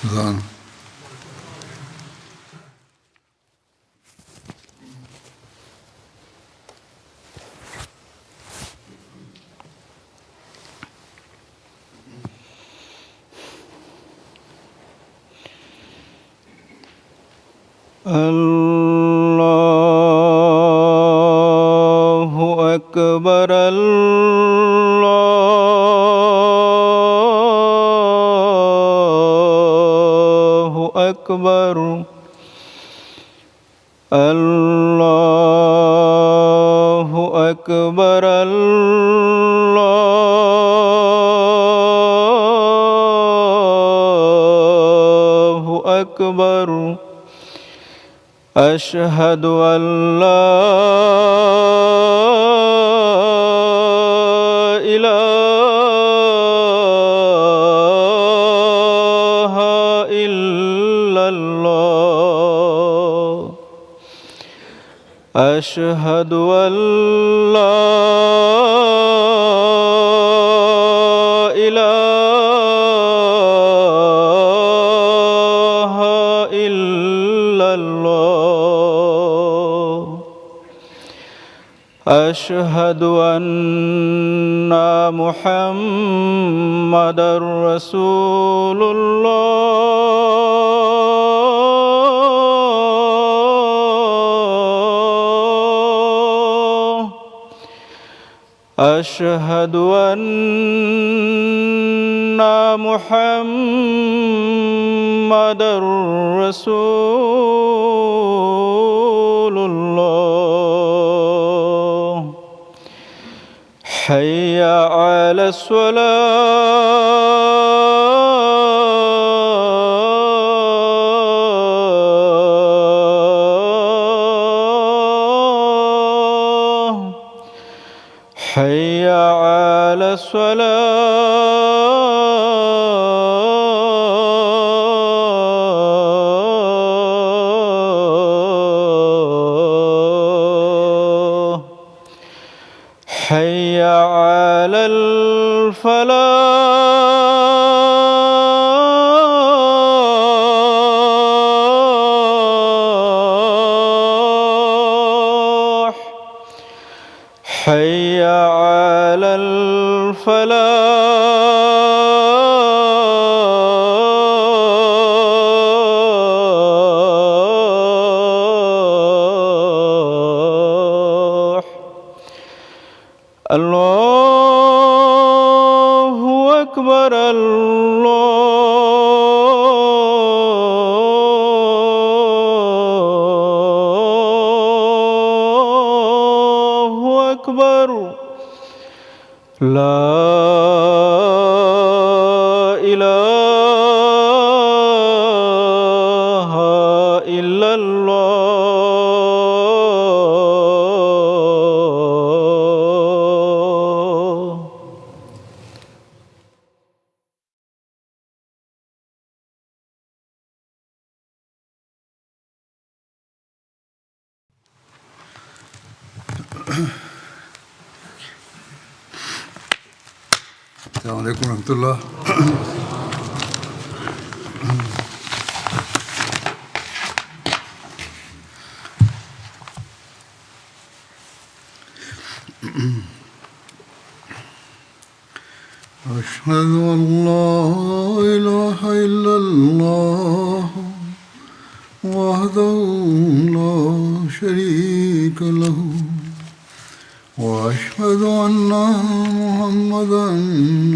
أذان. الله أكبر الله أكبر الله أكبر الله أكبر أشهد أن لا إله إلا الله أشهد أن لا إله إلا الله أشهد أن محمدًا رسول الله أشهد أن محمدًا رسول الله حي على الصلاة حي على الصلاة حي على الفلاح حي على الفلاح الله أكبر الله أكبر لا إله إلا الله السلام عليكم ورحمة الله. أشهد أن لا إله إلا الله وحده لا شريك له وأشهد أن محمدًا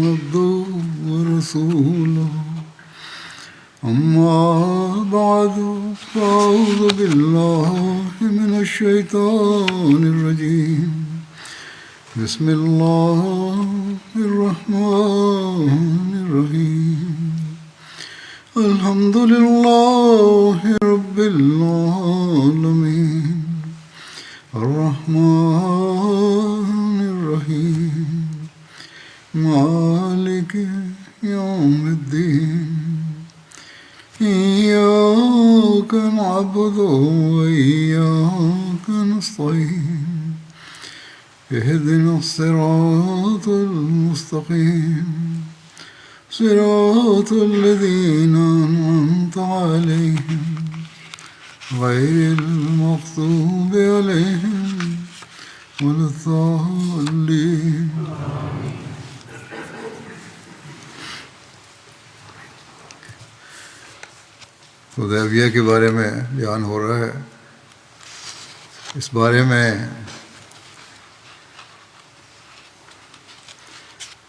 عبده ورسوله أما بعد فأعوذ بالله من الشيطان الرجيم بسم الله الرحمن الرحيم الحمد لله رب العالمين الرحمن الرحيم مالك يوم الدين إياك نعبد وإياك نستعين اهدنا الصراط المستقيم صراط الذين أنعمت عليهم غير المغضوب عليهم ولا الضالين. حدیبیہ کے بارے میں بیان ہو رہا ہے. اس بارے میں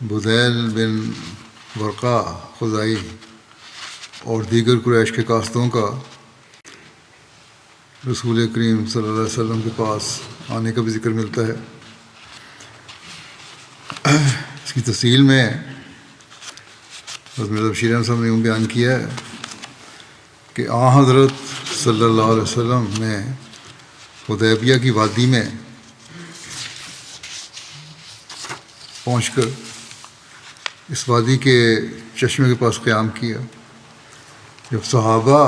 بدیل بن ورقا خزائی اور دیگر قریش کے قاصدوں کا رسول کریم صلی اللہ علیہ وسلم کے پاس آنے کا بھی ذکر ملتا ہے. اس کی تفصیل میں حضرت مرزا بشیر احمد صاحب نے یوں بیان کیا ہے کہ حضرت صلی اللہ علیہ وسلم نے حدیبیہ کی وادی میں پہنچ کر اس وادی کے چشمے کے پاس قیام کیا. جب صحابہ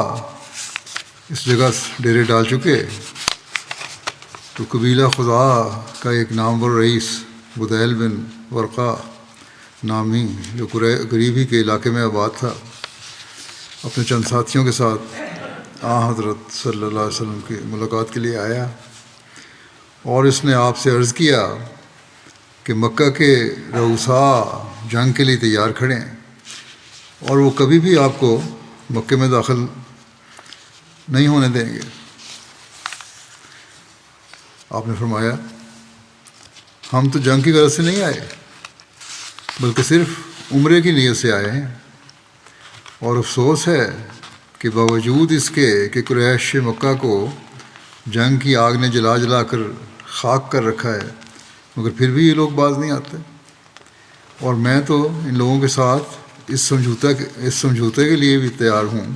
اس جگہ ڈیرے ڈال چکے تو قبیلہ خزاعہ کا ایک نامور رئیس بدیل بن ورقا نامی جو قریب ہی کے علاقے میں آباد تھا اپنے چند ساتھیوں کے ساتھ حضرت صلی اللہ علیہ وسلم کی ملاقات کے لیے آیا اور اس نے آپ سے عرض کیا کہ مکہ کے رؤساء جنگ کے لیے تیار کھڑے ہیں اور وہ کبھی بھی آپ کو مکے میں داخل نہیں ہونے دیں گے. آپ نے فرمایا ہم تو جنگ کی غرض سے نہیں آئے بلکہ صرف عمرے کی نیت سے آئے ہیں اور افسوس ہے کہ باوجود اس کے کہ قریش مکہ کو جنگ کی آگ نے جلا جلا کر خاک کر رکھا ہے مگر پھر بھی یہ لوگ باز نہیں آتے اور میں تو ان لوگوں کے ساتھ اس سمجھوتے کے لیے بھی تیار ہوں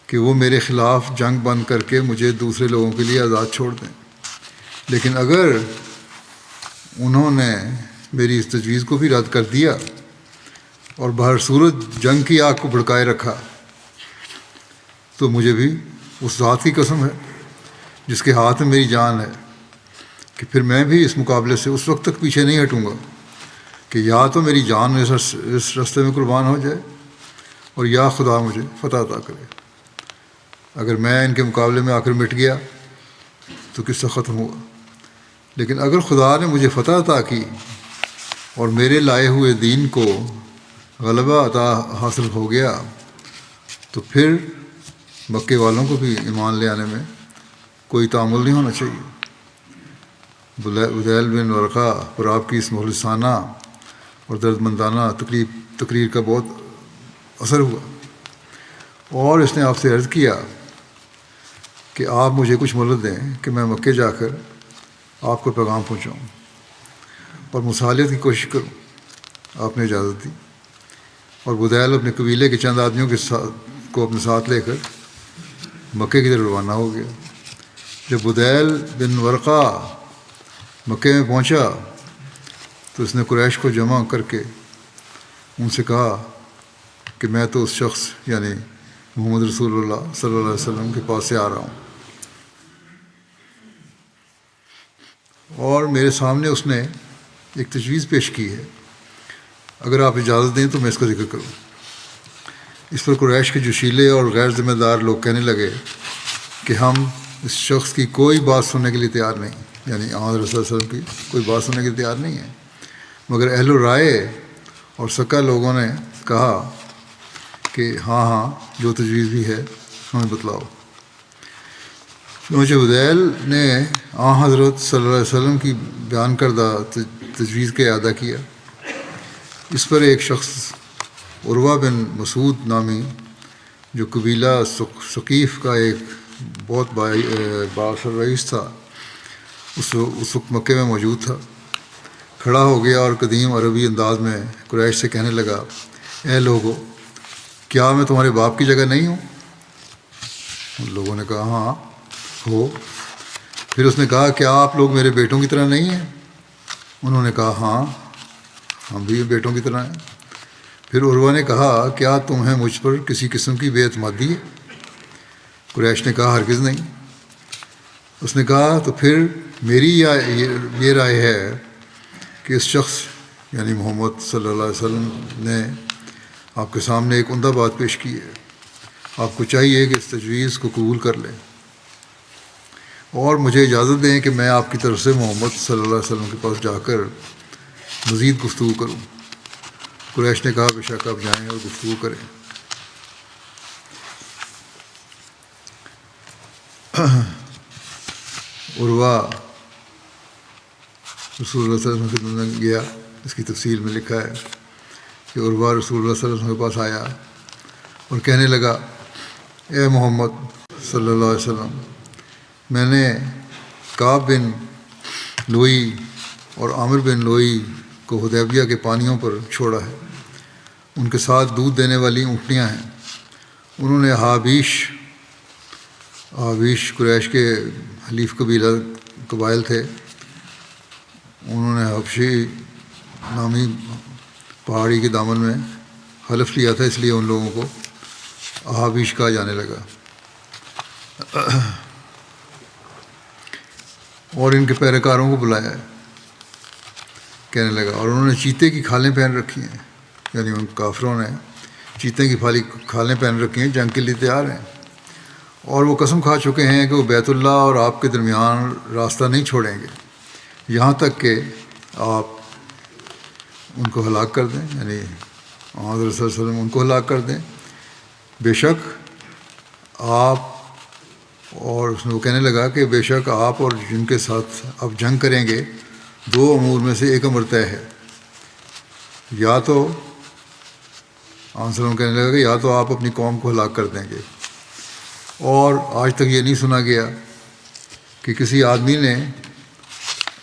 کہ وہ میرے خلاف جنگ بند کر کے مجھے دوسرے لوگوں کے لیے آزاد چھوڑ دیں. لیکن اگر انہوں نے میری اس تجویز کو بھی رد کر دیا اور بہر صورت جنگ کی آگ کو بھڑکائے رکھا تو مجھے بھی اس ذات کی قسم ہے جس کے ہاتھ میں میری جان ہے کہ پھر میں بھی اس مقابلے سے اس وقت تک پیچھے نہیں ہٹوں گا کہ یا تو میری جان اس رستے میں قربان ہو جائے اور یا خدا مجھے فتح عطا کرے. اگر میں ان کے مقابلے میں آ کر مٹ گیا تو قصہ ختم ہوا لیکن اگر خدا نے مجھے فتح عطا کی اور میرے لائے ہوئے دین کو غلبہ عطا حاصل ہو گیا تو پھر مکے والوں کو بھی ایمان لے آنے میں کوئی تعامل نہیں ہونا چاہیے. بدیل بن ورقا پر آپ کی اس مخلصانہ اور درد مندانہ تقریر کا بہت اثر ہوا اور اس نے آپ سے عرض کیا کہ آپ مجھے کچھ مہلت دیں کہ میں مکے جا کر آپ کو پیغام پہنچاؤں اور مصالحت کی کوشش کروں. آپ نے اجازت دی اور بدیل اپنے قبیلے کے چند آدمیوں کو اپنے ساتھ لے کر مکے کی طرف روانہ ہو گیا. جب بدیل بن ورقا مکے میں پہنچا تو اس نے قریش کو جمع کر کے ان سے کہا کہ میں تو اس شخص یعنی محمد رسول اللہ صلی اللہ علیہ وسلم کے پاس سے آ رہا ہوں اور میرے سامنے اس نے ایک تجویز پیش کی ہے. اگر آپ اجازت دیں تو میں اس کا ذکر کروں. اس پر قریش کے جوشیلے اور غیر ذمہ دار لوگ کہنے لگے کہ ہم اس شخص کی کوئی بات سننے کے لیے تیار نہیں یعنی آمد رسول اللہ علیہ وسلم کی کوئی بات سننے کے لیے تیار نہیں ہے. مگر اہل و رائے اور سکا لوگوں نے کہا کہ ہاں جو تجویز بھی ہے ہمیں بتلاؤ. چنانچہ بدیل نے حضرت صلی اللہ علیہ وسلم کی بیان کردہ تجویز کا اعادہ کیا. اس پر ایک شخص عروہ بن مسعود نامی جو قبیلہ ثقیف کا ایک بہت بااثر رئیس تھا اس وقت مکے میں موجود تھا کھڑا ہو گیا اور قدیم عربی انداز میں قریش سے کہنے لگا اے لوگو کیا میں تمہارے باپ کی جگہ نہیں ہوں؟ ان لوگوں نے کہا ہاں ہو. پھر اس نے کہا کیا آپ لوگ میرے بیٹوں کی طرح نہیں ہیں؟ انہوں نے کہا ہاں ہم بھی بیٹوں کی طرح ہیں. پھر عروہ نے کہا کیا تمہیں مجھ پر کسی قسم کی بے اعتمادی ہے؟ قریش نے کہا ہرگز نہیں. اس نے کہا تو پھر میری یہ رائے ہے کہ اس شخص یعنی محمد صلی اللہ علیہ وسلم نے آپ کے سامنے ایک عمدہ بات پیش کی ہے، آپ کو چاہیے کہ اس تجویز کو قبول کر لیں اور مجھے اجازت دیں کہ میں آپ کی طرف سے محمد صلی اللہ علیہ وسلم کے پاس جا کر مزید گفتگو کروں۔ قریش نے کہا بے شک آپ جائیں اور گفتگو کریں۔ عروہ رسول اللہ صلی اللہ علیہ وسلم کے گیا، اس کی تفصیل میں لکھا ہے کہ عروہ رسول اللہ صلی اللہ علیہ وسلم کے پاس آیا اور کہنے لگا، اے محمد صلی اللہ علیہ وسلم، میں نے کعب بن لوئی اور عامر بن لوئی کو حدیبیہ کے پانیوں پر چھوڑا ہے، ان کے ساتھ دودھ دینے والی اونٹنیاں ہیں۔ انہوں نے حابیش قریش کے حلیف قبائل تھے، انہوں نے حبشی نامی پہاڑی کے دامن میں حلف لیا تھا، اس لیے ان لوگوں کو احابیش کہا جانے لگا، اور ان کے پیروکاروں کو بلایا ہے، کہنے لگا، اور انہوں نے چیتے کی کھالیں پہن رکھی ہیں، یعنی ان کافروں نے چیتے کی کھالیں پہن رکھی ہیں، جنگ کے لیے تیار ہیں، اور وہ قسم کھا چکے ہیں کہ وہ بیت اللہ اور آپ کے درمیان راستہ نہیں چھوڑیں گے یہاں تک کہ آپ ان کو ہلاک کر دیں، یعنی حضرت صلی اللہ علیہ وسلم ان کو ہلاک کر دیں۔ بے شک آپ، اور اس نے وہ کہنے لگا کہ بے شک آپ اور جن کے ساتھ آپ جنگ کریں گے، دو امور میں سے ایک امر طے ہے، یا تو وسلم کہنے لگا کہ یا تو آپ اپنی قوم کو ہلاک کر دیں گے، اور آج تک یہ نہیں سنا گیا کہ کسی آدمی نے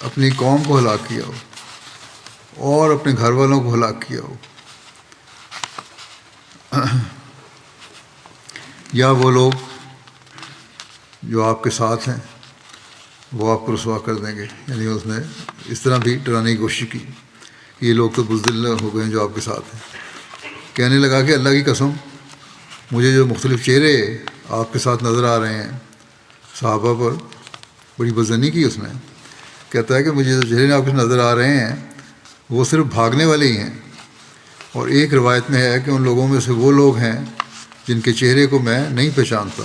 اپنی قوم کو ہلاک کیا ہو اور اپنے گھر والوں کو ہلاک کیا ہو، یا وہ لوگ جو آپ کے ساتھ ہیں وہ آپ کو رسوا کر دیں گے، یعنی اس نے اس طرح بھی ڈرانے کی کوشش کی کہ یہ لوگ تو بزدل ہو گئے ہیں جو آپ کے ساتھ ہیں۔ کہنے لگا کہ اللہ کی قسم، مجھے جو مختلف چہرے آپ کے ساتھ نظر آ رہے ہیں، صحابہ پر بڑی بدظنی کی اس نے، کہتا ہے کہ مجھے جو چہرے آپ کے نظر آ رہے ہیں وہ صرف بھاگنے والے ہی ہیں، اور ایک روایت میں ہے کہ ان لوگوں میں سے وہ لوگ ہیں جن کے چہرے کو میں نہیں پہچانتا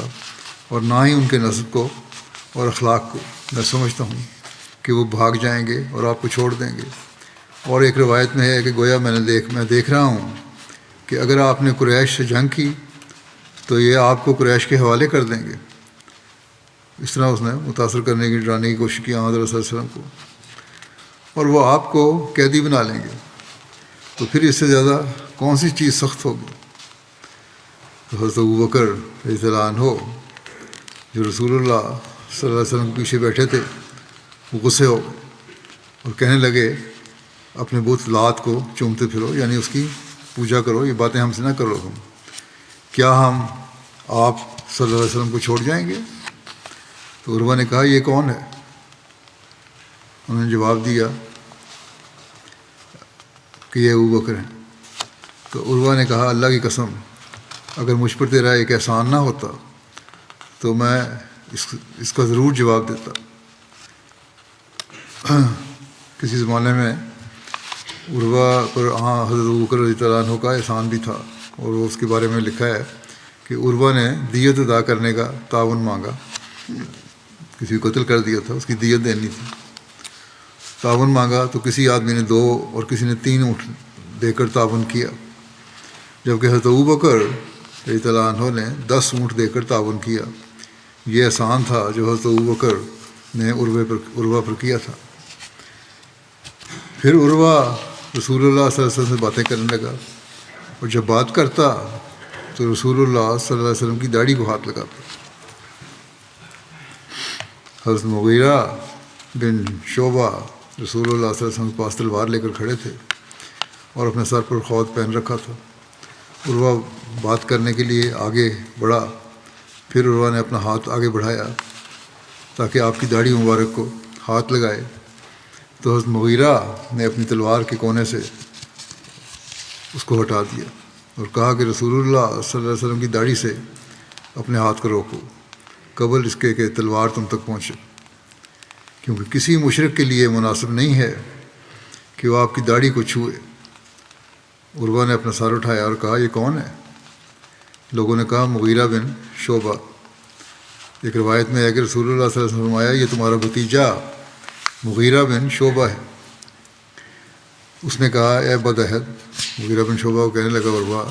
اور نہ ہی ان کے نسب کو اور اخلاق کو، میں سمجھتا ہوں کہ وہ بھاگ جائیں گے اور آپ کو چھوڑ دیں گے۔ اور ایک روایت میں ہے کہ گویا میں دیکھ رہا ہوں کہ اگر آپ نے قریش سے جنگ کی تو یہ آپ کو قریش کے حوالے کر دیں گے۔ اس طرح اس نے متاثر کرنے کی، ڈرانے کی کوشش کی حضرت صلی اللہ علیہ وسلم کو، اور وہ آپ کو قیدی بنا لیں گے، تو پھر اس سے زیادہ کون سی چیز سخت ہوگی؟ تو حضرت ابوبکر رضی اللہ عنہ جو رسول اللہ صلی اللہ علیہ وسلم کے پیچھے بیٹھے تھے، وہ غصے ہو گئے اور کہنے لگے، اپنے بت لات کو چومتے پھرو، یعنی اس کی پوجا کرو، یہ باتیں ہم سے نہ کرو تم، کیا ہم آپ صلی اللہ علیہ وسلم کو چھوڑ جائیں گے؟ تو عروہ نے کہا، یہ کون ہے؟ انہوں نے جواب دیا کہ یہ ابوبکر ہیں۔ تو عروہ نے کہا، اللہ کی قسم، اگر مجھ پر تیرا ایک احسان نہ ہوتا تو میں اس کا ضرور جواب دیتا۔ کسی زمانے میں عروہ پر حضرت ابوبکر رضی اللہ عنہ کا احسان بھی تھا، اور وہ اس کے بارے میں لکھا ہے کہ عروہ نے دیت ادا کرنے کا تعاون مانگا، کسی کو قتل کر دیا تھا، اس کی دیت دینی تھی، تعاون مانگا تو کسی آدمی نے 2 اور کسی نے 3 اونٹ دے کر تعاون کیا، جبکہ حضرت ابوبکر رضی اللہ عنہ نے 10 اونٹ دے کر تعاون کیا۔ یہ احسان تھا جو حضرت ابوبکر نے عروہ پر کیا تھا۔ پھر عروہ رسول اللہ صلی اللہ علیہ وسلم سے باتیں کرنے لگا، اور جب بات کرتا تو رسول اللہ صلی اللہ علیہ وسلم کی داڑھی کو ہاتھ لگاتا۔ حضرت مغیرہ بن شعبہ رسول اللہ صلی اللہ علیہ وسلم کے پاس تلوار لے کر کھڑے تھے اور اپنے سر پر خود پہن رکھا تھا۔ عروہ بات کرنے کے لیے آگے بڑھا، پھر عروہ نے اپنا ہاتھ آگے بڑھایا تاکہ آپ کی داڑھی مبارک کو ہاتھ لگائے، تو حضرت مغیرہ نے اپنی تلوار کے کونے سے اس کو ہٹا دیا اور کہا کہ رسول اللہ صلی اللہ علیہ وسلم کی داڑھی سے اپنے ہاتھ کو روکو قبل اس کے کہ تلوار تم تک پہنچے، کیونکہ کسی مشرک کے لیے مناسب نہیں ہے کہ وہ آپ کی داڑھی کو چھوئے، عروہ نے اپنا سر اٹھایا اور کہا یہ کون ہے؟ لوگوں نے کہا مغیرہ بن شعبہ۔ ایک روایت میں ہے کہ رسول اللہ صلی اللہ علیہ وسلم نے فرمایا یہ تمہارا بھتیجا مغیرہ بن شعبہ ہے۔ اس نے کہا اے بد عہد، مغیرہ بن شعبہ کو کہنے لگا عروہ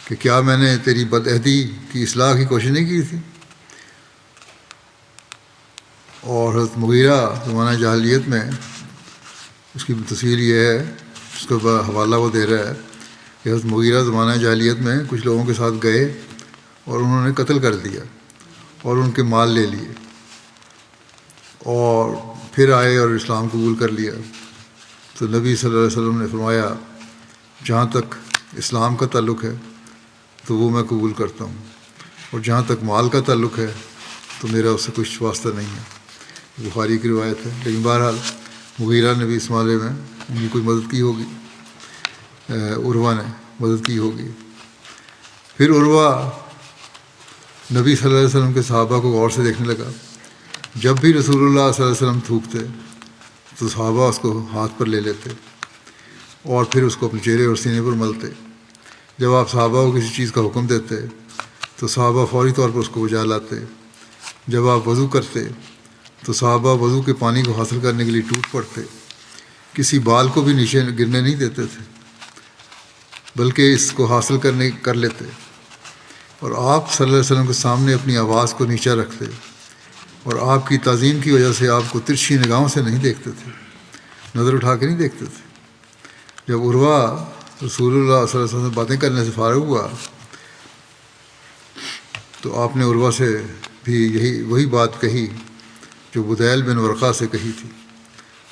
کہ کیا میں نے تیری بد عہدی کی اصلاح کی کوشش نہیں کی تھی؟ اور حضرت مغیرہ زمانہ جاہلیت میں، اس کی تفصیل یہ ہے، اس کا حوالہ وہ دے رہا ہے کہ حضرت مغیرہ زمانہ جاہلیت میں کچھ لوگوں کے ساتھ گئے اور انہوں نے قتل کر دیا اور ان کے مال لے لیے، اور پھر آئے اور اسلام قبول کر لیا۔ تو نبی صلی اللہ علیہ وسلم نے فرمایا جہاں تک اسلام کا تعلق ہے تو وہ میں قبول کرتا ہوں، اور جہاں تک مال کا تعلق ہے تو میرا اس سے کچھ واسطہ نہیں ہے۔ بخاری کی روایت ہے۔ لیکن بہرحال مغیرہ نے بھی اس معاملے میں ان کی کوئی مدد کی ہوگی، عروہ نے مدد کی ہوگی۔ پھر عروہ نبی صلی اللہ علیہ وسلم کے صحابہ کو غور سے دیکھنے لگا۔ جب بھی رسول اللہ صلی اللہ علیہ وسلم تھوکتے تو صحابہ اس کو ہاتھ پر لے لیتے اور پھر اس کو اپنے چہرے اور سینے پر ملتے۔ جب آپ صحابہ کو کسی چیز کا حکم دیتے تو صحابہ فوری طور پر اس کو بجا لاتے۔ جب آپ وضو کرتے تو صحابہ وضو کے پانی کو حاصل کرنے کے لیے ٹوٹ پڑتے، کسی بال کو بھی نیچے گرنے نہیں دیتے تھے بلکہ اس کو حاصل کر لیتے، اور آپ صلی اللہ علیہ وسلم کے سامنے اپنی آواز کو نیچا رکھتے، اور آپ کی تعظیم کی وجہ سے آپ کو ترچھی نگاہوں سے نہیں دیکھتے تھے، نظر اٹھا کے نہیں دیکھتے تھے۔ جب عروہ رسول اللہ صلی اللہ علیہ وسلم سے باتیں کرنے سے فارغ ہوا تو آپ نے عروہ سے بھی وہی بات کہی جو بدیل بن ورقہ سے کہی تھی،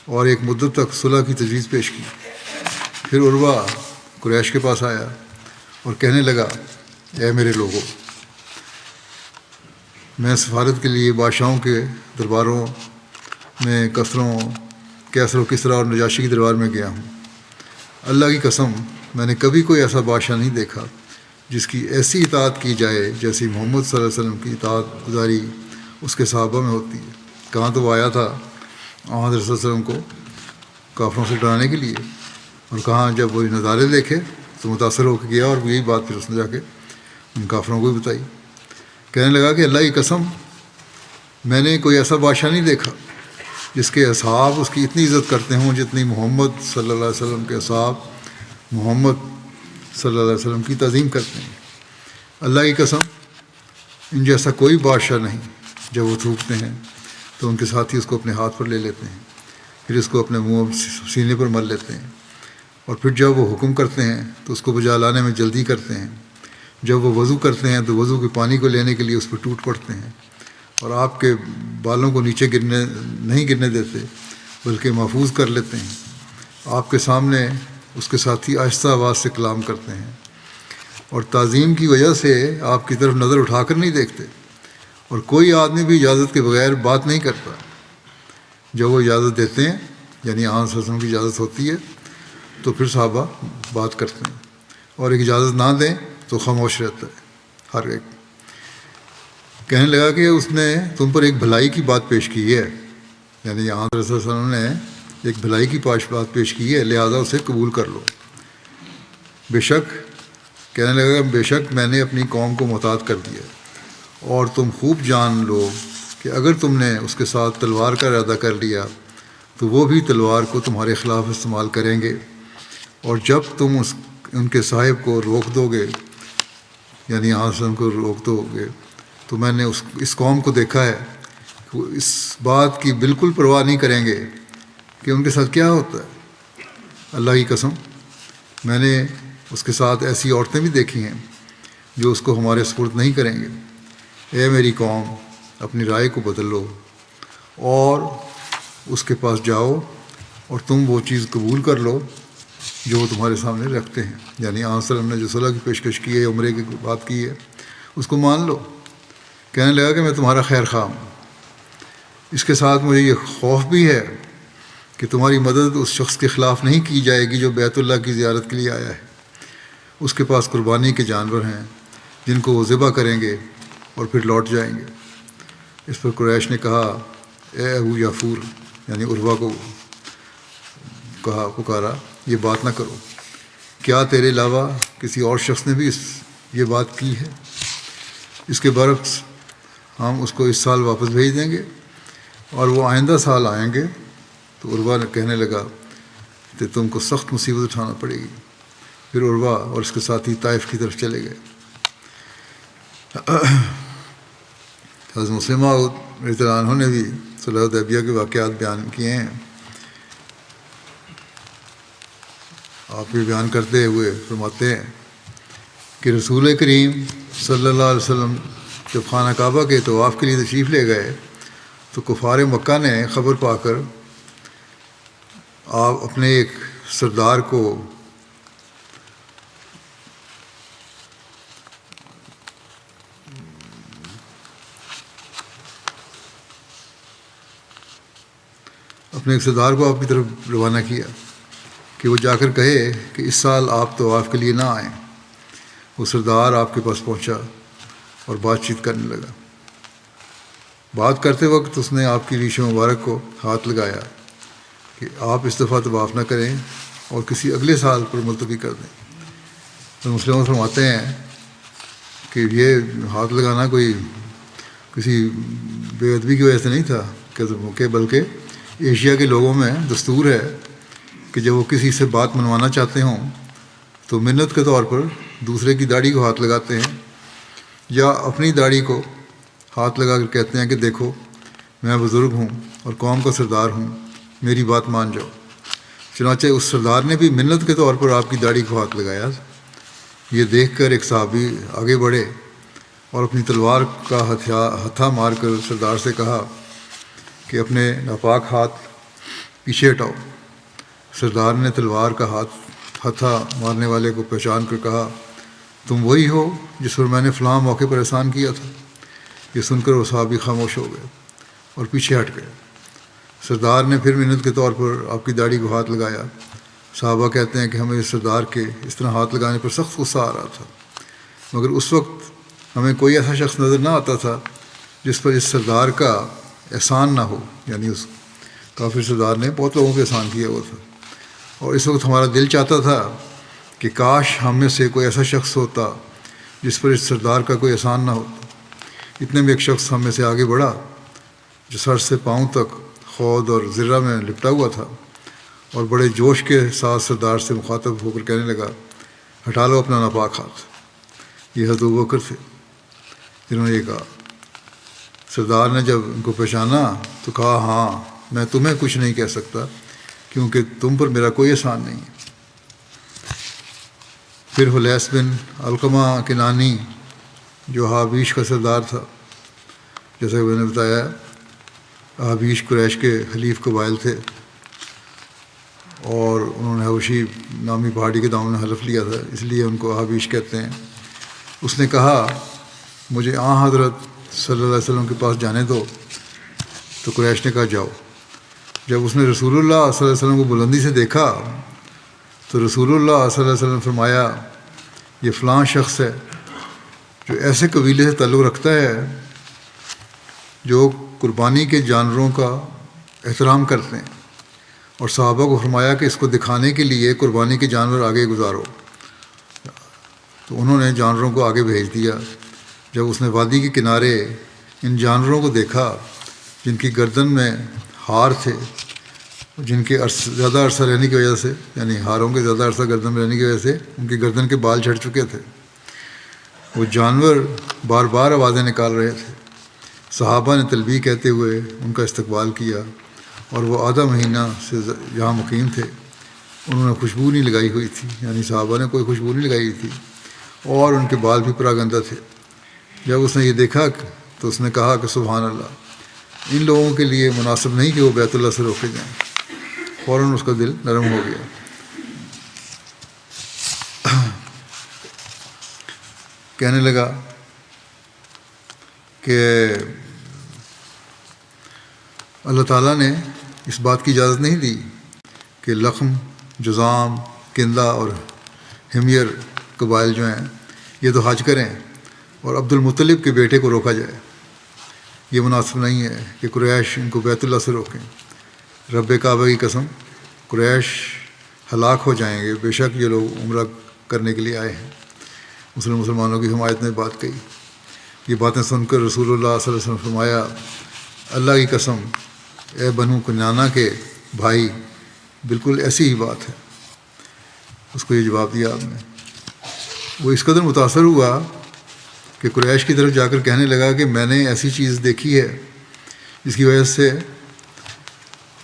اور ایک مدت تک صلح کی تجویز پیش کی۔ پھر عروہ قریش کے پاس آیا اور کہنے لگا اے میرے لوگوں، میں سفارت کے لیے بادشاہوں کے درباروں میں کیسر و کسریٰ اور نجاشی کے دربار میں گیا ہوں۔ اللہ کی قسم میں نے کبھی کوئی ایسا بادشاہ نہیں دیکھا جس کی ایسی اطاعت کی جائے جیسی محمد صلی اللہ علیہ وسلم کی اطاعت گزاری اس کے صحابہ میں ہوتی ہے۔ کہاں تو وہ آیا تھا محمد رسول اللہ علیہ وسلم کو کافروں سے ڈرانے کے لیے، اور کہاں جب وہ نظارے دیکھے تو متاثر ہو کے گیا، اور یہی بات پھر اس نے جا کے ان کافروں کو بھی بتائی۔ کہنے لگا کہ اللہ کی قسم میں نے کوئی ایسا بادشاہ نہیں دیکھا جس کے اصحاب اس کی اتنی عزت کرتے ہوں جتنی محمد صلی اللہ علیہ وسلم کے اصحاب محمد صلی اللہ علیہ وسلم کی تعظیم کرتے ہیں۔ اللہ کی قسم ان جیسا کوئی بادشاہ نہیں۔ جب وہ تھوکتے ہیں تو ان کے ساتھی اس کو اپنے ہاتھ پر لے لیتے ہیں، پھر اس کو اپنے منہ سینے پر مل لیتے ہیں، اور پھر جب وہ حکم کرتے ہیں تو اس کو بجا لانے میں جلدی کرتے ہیں۔ جب وہ وضو کرتے ہیں تو وضو کے پانی کو لینے کے لیے اس پر ٹوٹ پڑتے ہیں، اور آپ کے بالوں کو نیچے نہیں گرنے دیتے بلکہ محفوظ کر لیتے ہیں۔ آپ کے سامنے اس کے ساتھی آہستہ آواز سے کلام کرتے ہیں، اور تعظیم کی وجہ سے آپ کی طرف نظر اٹھا کر نہیں دیکھتے، اور کوئی آدمی بھی اجازت کے بغیر بات نہیں کرتا۔ جب وہ اجازت دیتے ہیں، یعنی آن صلی اللہ علیہ وسلم کی اجازت ہوتی ہے، تو پھر صحابہ بات کرتے ہیں، اور ایک اجازت نہ دیں تو خاموش رہتا ہے ہر ایک۔ کہنے لگا کہ اس نے تم پر ایک بھلائی کی بات پیش کی ہے، یعنی آن صلی اللہ علیہ وسلم نے ایک بھلائی کی بات پیش کی ہے، لہذا اسے قبول کر لو۔ بے شک کہنے لگا کہ بے شک میں نے اپنی قوم کو محتاط کر دیا، اور تم خوب جان لو کہ اگر تم نے اس کے ساتھ تلوار کا ارادہ کر لیا تو وہ بھی تلوار کو تمہارے خلاف استعمال کریں گے، اور جب تم ان کے صاحب کو روک دو گے، یعنی آسم کو روک دو گے، تو میں نے اس قوم کو دیکھا ہے کہ وہ اس بات کی بالکل پرواہ نہیں کریں گے کہ ان کے ساتھ کیا ہوتا ہے۔ اللہ کی قسم میں نے اس کے ساتھ ایسی عورتیں بھی دیکھی ہیں جو اس کو ہمارے سپرد نہیں کریں گے۔ اے میری قوم، اپنی رائے کو بدل لو اور اس کے پاس جاؤ، اور تم وہ چیز قبول کر لو جو وہ تمہارے سامنے رکھتے ہیں، یعنی آن صلی اللہ علیہ وسلم نے جو صلح کی پیشکش کی ہے، عمرے کی بات کی ہے، اس کو مان لو۔ کہنے لگا کہ میں تمہارا خیر خواہ ہوں، اس کے ساتھ مجھے یہ خوف بھی ہے کہ تمہاری مدد اس شخص کے خلاف نہیں کی جائے گی جو بیت اللہ کی زیارت کے لیے آیا ہے۔ اس کے پاس قربانی کے جانور ہیں جن کو وہ ذبح کریں گے اور پھر لوٹ جائیں گے۔ اس پر قریش نے کہا اے ابو یافور، یعنی عروہ کو کہا پکارا، یہ بات نہ کرو، کیا تیرے علاوہ کسی اور شخص نے بھی یہ بات کی ہے؟ اس کے برعکس ہم اس کو اس سال واپس بھیج دیں گے اور وہ آئندہ سال آئیں گے۔ تو عروہ نے کہنے لگا کہ تم کو سخت مصیبت اٹھانا پڑے گی۔ پھر عروہ اور اس کے ساتھی طائف کی طرف چلے گئے۔ حضرت مسلمہ رضی اللہ عنہ نے بھی صلح حدیبیہ کے واقعات بیان کیے ہیں۔ آپ بھی بیان کرتے ہوئے فرماتے ہیں کہ رسول کریم صلی اللہ علیہ وسلم جب خانہ کعبہ کے طواف کے لیے تشریف لے گئے تو کفار مکہ نے خبر پا کر آپ اپنے ایک سردار کو آپ کی طرف روانہ کیا کہ وہ جا کر کہے کہ اس سال آپ طواف کے لیے نہ آئیں۔ وہ سردار آپ کے پاس پہنچا اور بات چیت کرنے لگا۔ بات کرتے وقت اس نے آپ کی ریش مبارک کو ہاتھ لگایا کہ آپ اس دفعہ طواف نہ کریں اور کسی اگلے سال پر ملتوی کر دیں۔ تو مسلمان فرماتے ہیں کہ یہ ہاتھ لگانا کوئی کسی بے ادبی کی وجہ سے نہیں تھا کہ بلکہ ایشیا کے لوگوں میں دستور ہے کہ جب وہ کسی سے بات منوانا چاہتے ہوں تو منت کے طور پر دوسرے کی داڑھی کو ہاتھ لگاتے ہیں یا اپنی داڑھی کو ہاتھ لگا کر کہتے ہیں کہ دیکھو میں بزرگ ہوں اور قوم کا سردار ہوں، میری بات مان جاؤ۔ چنانچہ اس سردار نے بھی منت کے طور پر آپ کی داڑھی کو ہاتھ لگایا۔ یہ دیکھ کر ایک صحابی آگے بڑھے اور اپنی تلوار کا ہتھا مار کر سردار سے کہا کہ اپنے ناپاک ہاتھ پیچھے ہٹاؤ۔ سردار نے تلوار کا ہتھا مارنے والے کو پہچان کر کہا تم وہی ہو جس پر میں نے فلاں موقع پر احسان کیا تھا۔ یہ سن کر وہ صحابی خاموش ہو گئے اور پیچھے ہٹ گئے۔ سردار نے پھر منت کے طور پر آپ کی داڑھی کو ہاتھ لگایا۔ صحابہ کہتے ہیں کہ ہمیں اس سردار کے اس طرح ہاتھ لگانے پر سخت غصہ آ رہا تھا، مگر اس وقت ہمیں کوئی ایسا شخص نظر نہ آتا تھا جس پر اس سردار کا احسان نہ ہو، یعنی اس کافر سردار نے بہت لوگوں پہ احسان کیا ہوا تھا، اور اس وقت ہمارا دل چاہتا تھا کہ کاش ہم میں سے کوئی ایسا شخص ہوتا جس پر اس سردار کا کوئی احسان نہ ہوتا۔ اتنے میں ایک شخص ہم میں سے آگے بڑھا جو سر سے پاؤں تک خود اور ذرہ میں لپٹا ہوا تھا اور بڑے جوش کے ساتھ سردار سے مخاطب ہو کر کہنے لگا ہٹا لو اپنا ناپاک ہاتھ۔ یہ حضرت ابوبکر تھے جنہوں نے یہ کہا۔ سردار نے جب ان کو پہچانا تو کہا ہاں میں تمہیں کچھ نہیں کہہ سکتا کیونکہ تم پر میرا کوئی احسان نہیں ہے۔ پھر حلیس بن علقمہ کنانی جو حابیش کا سردار تھا، جیسا کہ میں نے بتایا حابیش قریش کے حلیف قبائل تھے اور انہوں نے حبشی نامی پہاڑی کے دامن میں حلف لیا تھا، اس لیے ان کو حابیش کہتے ہیں۔ اس نے کہا مجھے حضرت صلی اللہ علیہ وسلم کے پاس جانے دو۔ تو قریش نے کہا جاؤ۔ جب اس نے رسول اللہ صلی اللہ علیہ وسلم کو بلندی سے دیکھا تو رسول اللہ صلی اللہ علیہ وسلم نے فرمایا یہ فلاں شخص ہے جو ایسے قبیلے سے تعلق رکھتا ہے جو قربانی کے جانوروں کا احترام کرتے ہیں، اور صحابہ کو فرمایا کہ اس کو دکھانے کے لیے قربانی کے جانور آگے گزارو۔ تو انہوں نے جانوروں کو آگے بھیج دیا۔ جب اس نے وادی کے کنارے ان جانوروں کو دیکھا جن کی گردن میں ہار تھے، جن کے زیادہ عرصہ رہنے کی وجہ سے، یعنی ہاروں کے زیادہ عرصہ گردن میں رہنے کی وجہ سے ان کی گردن کے بال جھڑ چکے تھے، وہ جانور بار بار آوازیں نکال رہے تھے۔ صحابہ نے تلبیہ کہتے ہوئے ان کا استقبال کیا، اور وہ آدھا مہینہ سے جہاں مقیم تھے انہوں نے خوشبو نہیں لگائی ہوئی تھی، یعنی صحابہ نے کوئی خوشبو نہیں لگائی تھی، اور ان کے بال بھی پراگندہ تھے۔ جب اس نے یہ دیکھا تو اس نے کہا کہ سبحان اللہ، ان لوگوں کے لیے مناسب نہیں کہ وہ بیت اللہ سے روکے جائیں۔ فوراً اس کا دل نرم ہو گیا۔ کہنے لگا کہ اللہ تعالیٰ نے اس بات کی اجازت نہیں دی کہ لخم، جذام، کندہ اور حمیر قبائل جو ہیں یہ تو حج کریں اور عبد المطلب کے بیٹے کو روکا جائے۔ یہ مناسب نہیں ہے کہ قریش ان کو بیت اللہ سے روکیں۔ رب کعبہ کی قسم، قریش ہلاک ہو جائیں گے، بے شک یہ لوگ عمرہ کرنے کے لیے آئے ہیں۔ مسلمانوں کی حمایت میں بات کہی۔ یہ باتیں سن کر رسول اللہ صلی اللہ علیہ وسلم نے فرمایا، اللہ کی قسم اے بنو کنانہ کے بھائی، بالکل ایسی ہی بات ہے۔ اس کو یہ جواب دیا آپ نے۔ وہ اس قدر متاثر ہوا کہ قریش کی طرف جا کر کہنے لگا کہ میں نے ایسی چیز دیکھی ہے جس کی وجہ سے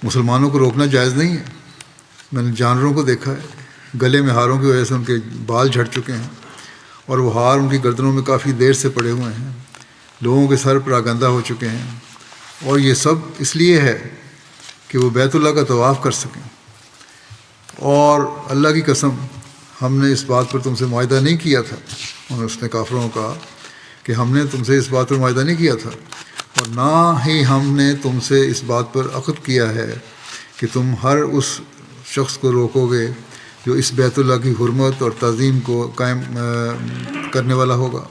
مسلمانوں کو روکنا جائز نہیں ہے۔ میں نے جانوروں کو دیکھا ہے، گلے میں ہاروں کی وجہ سے ان کے بال جھڑ چکے ہیں اور وہ ہار ان کی گردنوں میں کافی دیر سے پڑے ہوئے ہیں، لوگوں کے سر پراگندہ ہو چکے ہیں، اور یہ سب اس لیے ہے کہ وہ بیت اللہ کا طواف کر سکیں۔ اور اللہ کی قسم ہم نے اس بات پر تم سے معاہدہ نہیں کیا تھا، اور اس نے کافروں کو کہا کہ ہم نے تم سے اس بات پر معاہدہ نہیں کیا تھا، اور نہ ہی ہم نے تم سے اس بات پر عقد کیا ہے کہ تم ہر اس شخص کو روکو گے جو اس بیت اللہ کی حرمت اور تعظیم کو قائم کرنے والا ہوگا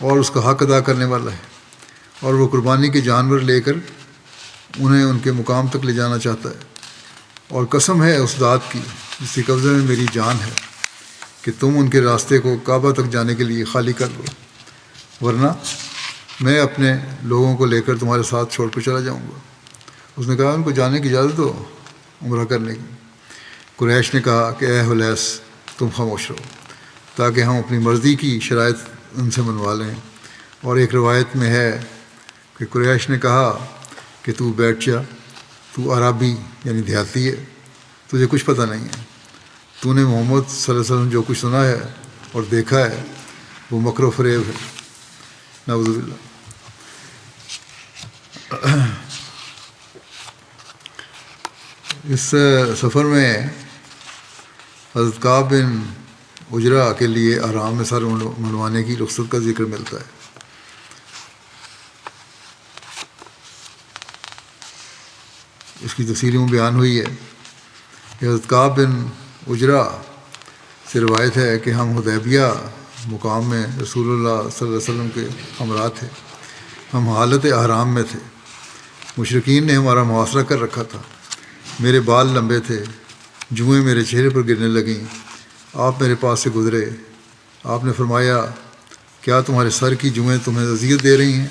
اور اس کا حق ادا کرنے والا ہے، اور وہ قربانی کے جانور لے کر انہیں ان کے مقام تک لے جانا چاہتا ہے۔ اور قسم ہے اس ذات کی جس کے قبضے میں میری جان ہے کہ تم ان کے راستے کو کعبہ تک جانے کے لیے خالی کر دو، ورنہ میں اپنے لوگوں کو لے کر تمہارے ساتھ چھوڑ کر چلا جاؤں گا۔ اس نے کہا ان کو جانے کی اجازت دو عمرہ کرنے کی۔ قریش نے کہا کہ اے حلیس تم خاموش رہو تاکہ ہم اپنی مرضی کی شرائط ان سے منوا لیں۔ اور ایک روایت میں ہے کہ قریش نے کہا کہ تو بیٹھ جا، تو عربی یعنی دیہاتی ہے، تجھے کچھ پتہ نہیں ہے، تو نے محمد صلی اللہ علیہ وسلم جو کچھ سنا ہے اور دیکھا ہے وہ مکر و فریب ہے، نعوذ باللہ۔ اس سفر میں حضرت کعب بن عجرہ کے لیے آرام میں سر منڈوانے کی رخصت کا ذکر ملتا ہے۔ اس کی تفصیل میں بیان ہوئی ہے کہ حضرت کعب بن عجرہ سے روایت ہے کہ ہم حدیبیہ مقام میں رسول اللہ صلی اللہ علیہ وسلم کے ہمراہ تھے، ہم حالت احرام میں تھے، مشرکین نے ہمارا محاصرہ کر رکھا تھا، میرے بال لمبے تھے، جوئیں میرے چہرے پر گرنے لگیں، آپ میرے پاس سے گزرے، آپ نے فرمایا کیا تمہارے سر کی جوئیں تمہیں اذیت دے رہی ہیں؟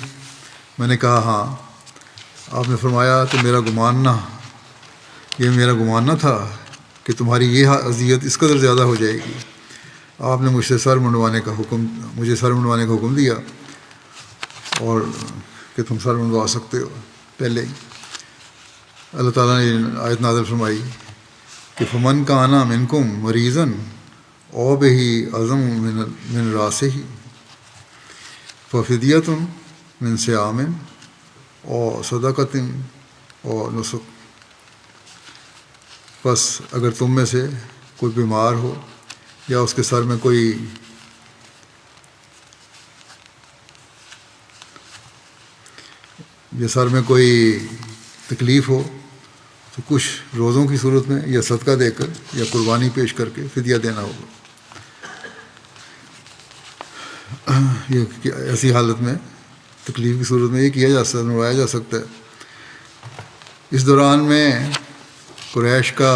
میں نے کہا ہاں۔ آپ نے فرمایا تو میرا گمان نہ تھا کہ تمہاری یہ اذیت اس قدر زیادہ ہو جائے گی۔ آپ نے مجھے سر منڈوانے کا حکم دیا اور کہ تم سر منڈوا سکتے ہو پہلے ہی۔ اللہ تعالیٰ نے آیت نازل فرمائی کہ فمن کان منکم مریضا او بہ عظم من راسہ ففدیۃ من صیام او صدقۃ او نسک۔ بس اگر تم میں سے کوئی بیمار ہو یا اس کے سر میں کوئی تکلیف ہو تو کچھ روزوں کی صورت میں یا صدقہ دے کر یا قربانی پیش کر کے فدیہ دینا ہوگا۔ یہ ایسی حالت میں تکلیف کی صورت میں یہ کیا جا سکتا، منوایا جا سکتا ہے۔ اس دوران میں قریش کا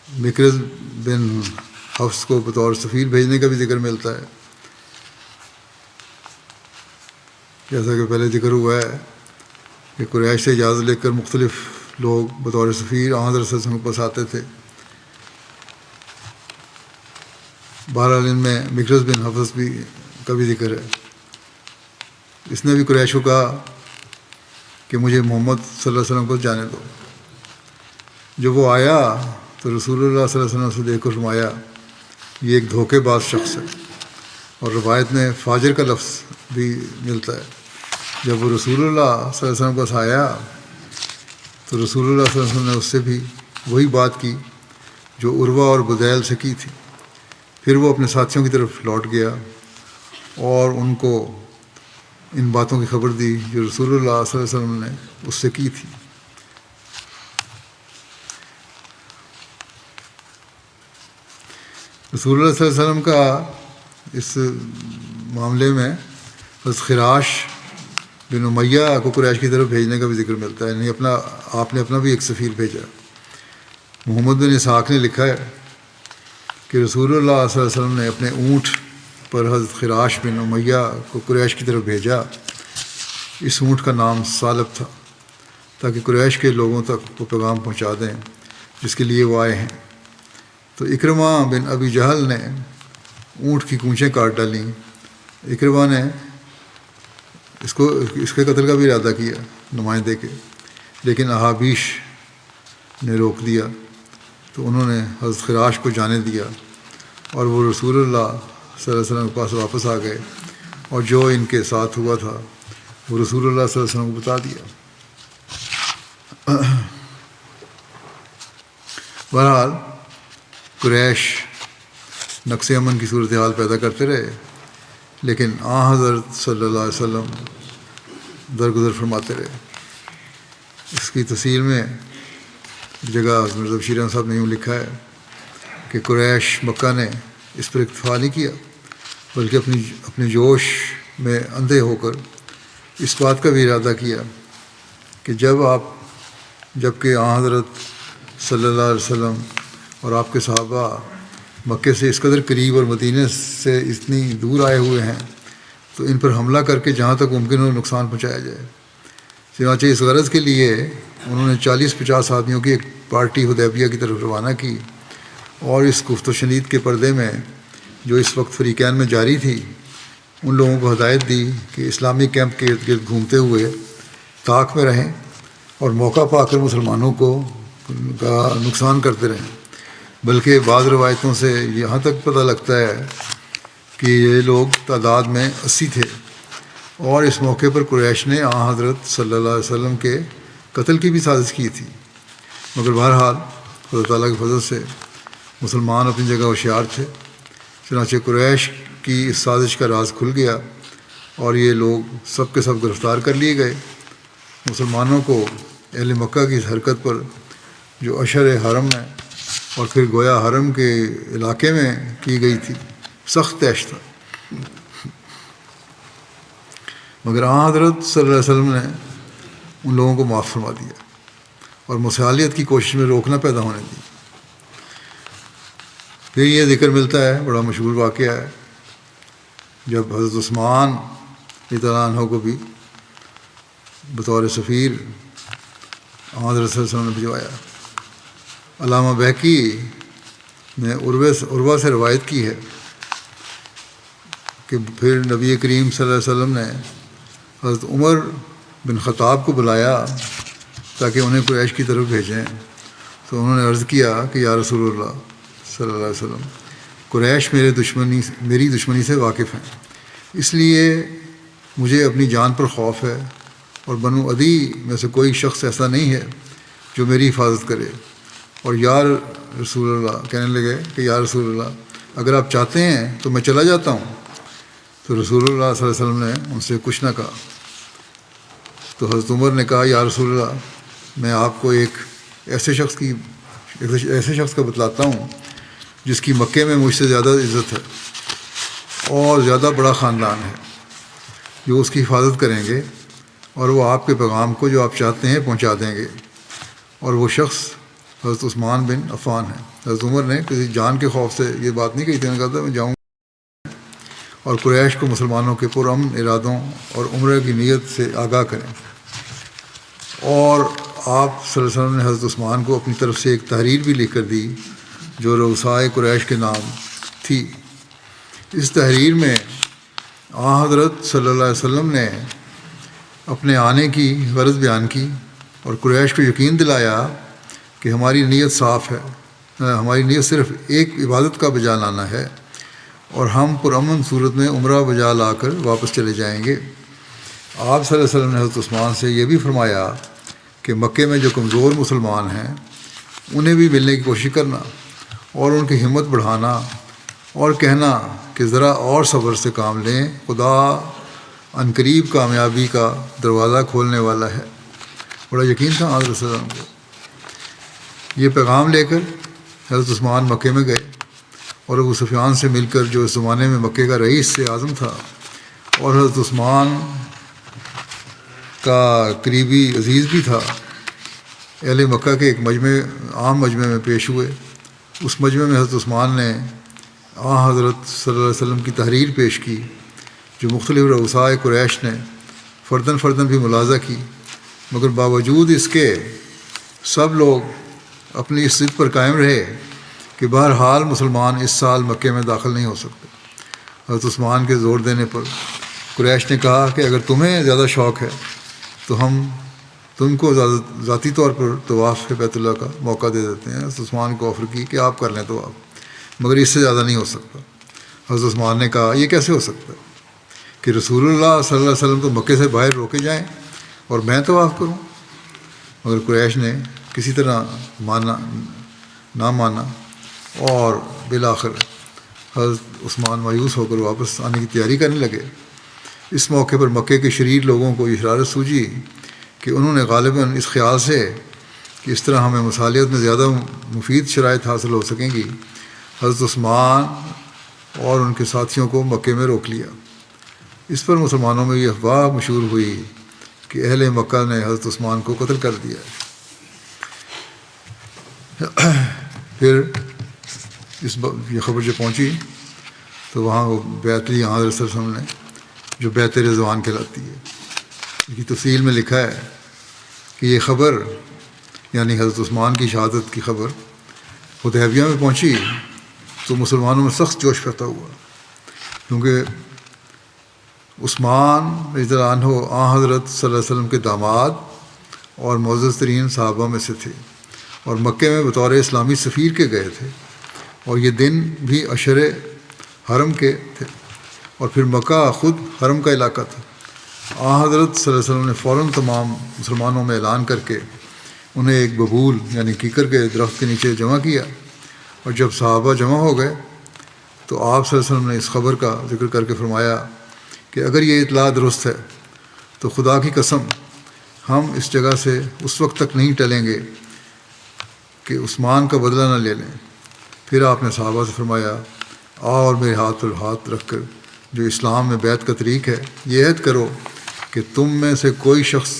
مکرز بن حفص کو بطور سفیر بھیجنے کا بھی ذکر ملتا ہے، جیسا کہ پہلے ذکر ہوا ہے کہ قریش سے اجازت لے کر مختلف لوگ بطور سفیر حضرت صلی اللہ علیہ وسلم کے پاس آتے تھے۔ بہرحال ان میں مکرز بن حفص کا بھی ذکر ہے۔ اس نے بھی قریش کو کہا کہ مجھے محمد صلی اللہ علیہ وسلم کو جانے دو۔ جب وہ آیا تو رسول اللہ صلی اللہ علیہ وسلم سے دیکھ کر فرمایا یہ ایک دھوکے باز شخص ہے، اور روایت میں فاجر کا لفظ بھی ملتا ہے۔ جب وہ رسول اللہ صلی اللہ علیہ وسلم کے پاس آیا تو رسول اللہ صلی اللہ علیہ وسلم نے اس سے بھی وہی بات کی جو عروہ اور بدیل سے کی تھی۔ پھر وہ اپنے ساتھیوں کی طرف لوٹ گیا اور ان کو ان باتوں کی خبر دی جو رسول اللہ صلی اللہ علیہ وسلم نے اس سے کی تھی۔ رسول اللہ صلی اللہ علیہ وسلم کا اس معاملے میں بس خراش بن امیہ کو قریش کی طرف بھیجنے کا بھی ذکر ملتا ہے، یعنی آپ نے اپنا بھی ایک سفیر بھیجا۔ محمد بن اسحاق نے لکھا ہے کہ رسول اللہ صلی اللہ علیہ وسلم نے اپنے اونٹ پر حضرت خراش بن امیہ کو قریش کی طرف بھیجا۔ اس اونٹ کا نام ثعلب تھا، تاکہ قریش کے لوگوں تک وہ پیغام پہنچا دیں جس کے لیے وہ آئے ہیں۔ تو اکرمہ بن ابی جہل نے اونٹ کی کونچیں کاٹ ڈالیں۔ اکرمہ نے اس کے قتل کا بھی ارادہ کیا نمائندے کے، لیکن احابیش نے روک دیا، تو انہوں نے حضرت خراش کو جانے دیا اور وہ رسول اللہ صلی اللہ علیہ وسلم کے پاس واپس آ گئے، اور جو ان کے ساتھ ہوا تھا وہ رسول اللہ صلی اللہ علیہ وسلم کو بتا دیا۔ بہرحال قریش نقص امن کی صورتحال پیدا کرتے رہے، لیکن حضرت صلی اللہ علیہ وسلم درگزر فرماتے رہے۔ اس کی تفصیل میں ایک جگہ مرزا بشیر احمد صاحب نے یوں لکھا ہے کہ قریش مکہ نے اس پر اکتفا نہیں کیا، بلکہ اپنے جوش میں اندھے ہو کر اس بات کا بھی ارادہ کیا کہ جب کہ حضرت صلی اللہ علیہ وسلم اور آپ کے صحابہ مکے سے اس قدر قریب اور مدینے سے اتنی دور آئے ہوئے ہیں، تو ان پر حملہ کر کے جہاں تک ممکن ہو نقصان پہنچایا جائے۔ چنانچہ اس غرض کے لیے انہوں نے 40-50 آدمیوں کی ایک پارٹی حدیبیہ کی طرف روانہ کی، اور اس گفت و شنید کے پردے میں جو اس وقت فریقین میں جاری تھی، ان لوگوں کو ہدایت دی کہ اسلامی کیمپ کے ارد گرد گھومتے ہوئے طاق میں رہیں اور موقع پا کر مسلمانوں کا نقصان کرتے رہیں۔ بلکہ بعض روایتوں سے یہاں تک پتہ لگتا ہے کہ یہ لوگ تعداد میں 80 تھے، اور اس موقع پر قریش نے حضرت صلی اللہ علیہ وسلم کے قتل کی بھی سازش کی تھی، مگر بہرحال خدا تعالیٰ کے فضل سے مسلمان اپنی جگہ ہوشیار تھے۔ چنانچہ قریش کی اس سازش کا راز کھل گیا، اور یہ لوگ سب کے سب گرفتار کر لیے گئے۔ مسلمانوں کو اہل مکہ کی اس حرکت پر، جو اشر حرم ہے اور پھر گویا حرم کے علاقے میں کی گئی تھی، سخت طیش تھا، مگر حضرت صلی اللہ علیہ وسلم نے ان لوگوں کو معاف فرما دیا اور مصالحت کی کوشش میں روک نہ پیدا ہونے دی۔ پھر یہ ذکر ملتا ہے، بڑا مشہور واقعہ ہے، جب حضرت عثمان رضی اللہ عنہ کو بھی بطور سفیر حضرت صلی اللہ علیہ وسلم نے بھجوایا۔ علامہ بہقی نے عروہ سے روایت کی ہے کہ پھر نبی کریم صلی اللہ علیہ وسلم نے حضرت عمر بن خطاب کو بلایا تاکہ انہیں قریش کی طرف بھیجیں، تو انہوں نے عرض کیا کہ یا رسول اللہ صلی اللہ علیہ وسلم، قریش میری دشمنی سے واقف ہیں، اس لیے مجھے اپنی جان پر خوف ہے، اور بنو عدی میں سے کوئی شخص ایسا نہیں ہے جو میری حفاظت کرے۔ اور یا رسول اللہ کہنے لگے کہ یا رسول اللہ، اگر آپ چاہتے ہیں تو میں چلا جاتا ہوں۔ تو رسول اللہ صلی اللہ علیہ وسلم نے ان سے کچھ نہ کہا۔ تو حضرت عمر نے کہا یا رسول اللہ، میں آپ کو ایک ایسے شخص کا بتلاتا ہوں جس کی مکے میں مجھ سے زیادہ عزت ہے اور زیادہ بڑا خاندان ہے، جو اس کی حفاظت کریں گے، اور وہ آپ کے پیغام کو جو آپ چاہتے ہیں پہنچا دیں گے۔ اور وہ شخص حضرت عثمان بن عفان ہے۔ حضرت عمر نے کسی جان کے خوف سے یہ بات نہیں کہی تھی، کہا تھا میں جاؤں گا، اور قریش کو مسلمانوں کے پرامن ارادوں اور عمرے کی نیت سے آگاہ کریں۔ اور آپ صلی اللہ علیہ وسلم نے حضرت عثمان کو اپنی طرف سے ایک تحریر بھی لکھ کر دی جو رؤسائے قریش کے نام تھی۔ اس تحریر میں حضرت صلی اللہ علیہ وسلم نے اپنے آنے کی غرض بیان کی اور قریش کو یقین دلایا کہ ہماری نیت صاف ہے، ہماری نیت صرف ایک عبادت کا بجا لانا ہے، اور ہم پرامن صورت میں عمرہ بجا لا کر واپس چلے جائیں گے۔ آپ صلی اللہ علیہ وسلم نے حضرت عثمان سے یہ بھی فرمایا کہ مکے میں جو کمزور مسلمان ہیں انہیں بھی ملنے کی کوشش کرنا اور ان کی ہمت بڑھانا، اور کہنا کہ ذرا اور صبر سے کام لیں، خدا عنقریب کامیابی کا دروازہ کھولنے والا ہے۔ بڑا یقین تھا حضرت صلی اللہ علیہ وسلم کو۔ یہ پیغام لے کر حضرت عثمان مکے میں گئے، اور ابو سفیان سے مل کر، جو اس زمانے میں مکے کا رئیس اعظم تھا اور حضرت عثمان کا قریبی عزیز بھی تھا، اہل مکہ کے ایک عام مجمع میں پیش ہوئے۔ اس مجمع میں حضرت عثمان نے حضرت صلی اللہ علیہ وسلم کی تحریر پیش کی، جو مختلف رؤسائے قریش نے فرداً بھی ملاحظہ کی، مگر باوجود اس کے سب لوگ اپنی اس ضد پر قائم رہے کہ بہرحال مسلمان اس سال مکے میں داخل نہیں ہو سکتے۔ حضرت عثمان کے زور دینے پر قریش نے کہا کہ اگر تمہیں زیادہ شوق ہے تو ہم تم کو ذاتی طور پر طواف بیت اللہ کا موقع دے دیتے ہیں۔ حضرت عثمان کو آفر کی کہ آپ کر لیں طواف، مگر اس سے زیادہ نہیں ہو سکتا۔ حضرت عثمان نے کہا یہ کیسے ہو سکتا ہے کہ رسول اللہ صلی اللہ علیہ وسلم تو مکے سے باہر روکے جائیں اور میں طواف کروں؟ مگر قریش نے کسی طرح نہ مانا اور بالآخر حضرت عثمان مایوس ہو کر واپس آنے کی تیاری کرنے لگے۔ اس موقع پر مکے کے شریر لوگوں کو یہ شرارت سوجی کہ انہوں نے غالباً اس خیال سے کہ اس طرح ہمیں مصالحت میں زیادہ مفید شرائط حاصل ہو سکیں گی، حضرت عثمان اور ان کے ساتھیوں کو مکے میں روک لیا۔ اس پر مسلمانوں میں یہ افواہ مشہور ہوئی کہ اہل مکہ نے حضرت عثمان کو قتل کر دیا۔ پھر یہ خبر جو پہنچی تو وہاں وہ بیعت لی حضرت صلی اللہ علیہ وسلم نے، جو بیعت رضوان کہلاتی ہے۔ اس کی تفصیل میں لکھا ہے کہ یہ خبر یعنی حضرت عثمان کی شہادت کی خبر حدیبیہ میں پہنچی تو مسلمانوں میں سخت جوش پیدا ہوا، کیونکہ عثمان رضی اللہ عنہ حضرت صلی اللہ علیہ وسلم کے داماد اور معزز ترین صحابہ میں سے تھے، اور مکے میں بطور اسلامی سفیر کے گئے تھے، اور یہ دن بھی عشر حرم کے تھے، اور پھر مکہ خود حرم کا علاقہ تھا۔ حضرت صلی اللہ علیہ وسلم نے فوراً تمام مسلمانوں میں اعلان کر کے انہیں ایک ببول یعنی کیکر کے درخت کے نیچے جمع کیا، اور جب صحابہ جمع ہو گئے تو آپ صلی اللہ علیہ وسلم نے اس خبر کا ذکر کر کے فرمایا کہ اگر یہ اطلاع درست ہے تو خدا کی قسم ہم اس جگہ سے اس وقت تک نہیں ٹلیں گے کہ عثمان کا بدلہ نہ لے لیں۔ پھر آپ نے صحابہ سے فرمایا آؤ اور میرے ہاتھ پر ہاتھ رکھ کر جو اسلام میں بیعت کا طریق ہے یہ عہد کرو کہ تم میں سے کوئی شخص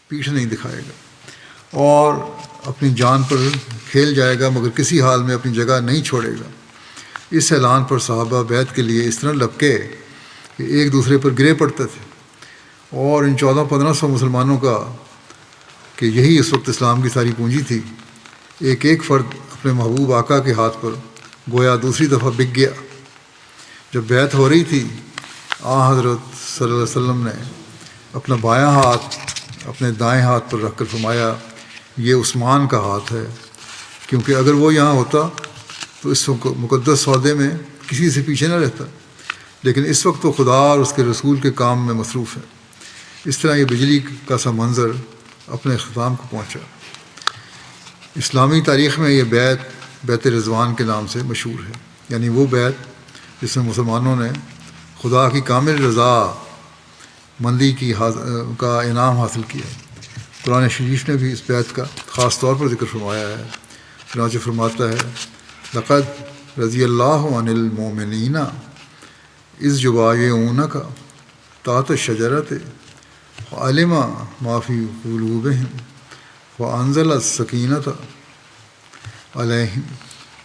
پیٹھ نہیں دکھائے گا اور اپنی جان پر کھیل جائے گا، مگر کسی حال میں اپنی جگہ نہیں چھوڑے گا۔ اس اعلان پر صحابہ بیعت کے لیے اس طرح لپکے کہ ایک دوسرے پر گرے پڑتے تھے، اور ان 1400-1500 مسلمانوں کا کہ یہی اس وقت اسلام کی ساری پونجی تھی، ایک فرد اپنے محبوب آقا کے ہاتھ پر گویا دوسری دفعہ بک گیا۔ جب بیعت ہو رہی تھی حضرت صلی اللہ علیہ وسلم نے اپنا بایاں ہاتھ اپنے دائیں ہاتھ پر رکھ کر فرمایا یہ عثمان کا ہاتھ ہے، کیونکہ اگر وہ یہاں ہوتا تو اس مقدس سودے میں کسی سے پیچھے نہ رہتا، لیکن اس وقت وہ خدا اور اس کے رسول کے کام میں مصروف ہے۔ اس طرح یہ بجلی کا سا منظر اپنے اختتام کو پہنچا۔ اسلامی تاریخ میں یہ بیعت رضوان کے نام سے مشہور ہے، یعنی وہ بیعت جس میں مسلمانوں نے خدا کی کامل رضا مندی کا انعام حاصل کیا۔ قرآن شریف نے بھی اس بیعت کا خاص طور پر ذکر فرمایا ہے، چنانچہ فرماتا ہے لقد رضی اللہ عن المؤمنین اذ یبایعونک تحت الشجرۃ فعلم ما فی قلوبہم وانزل السکینۃ علیہم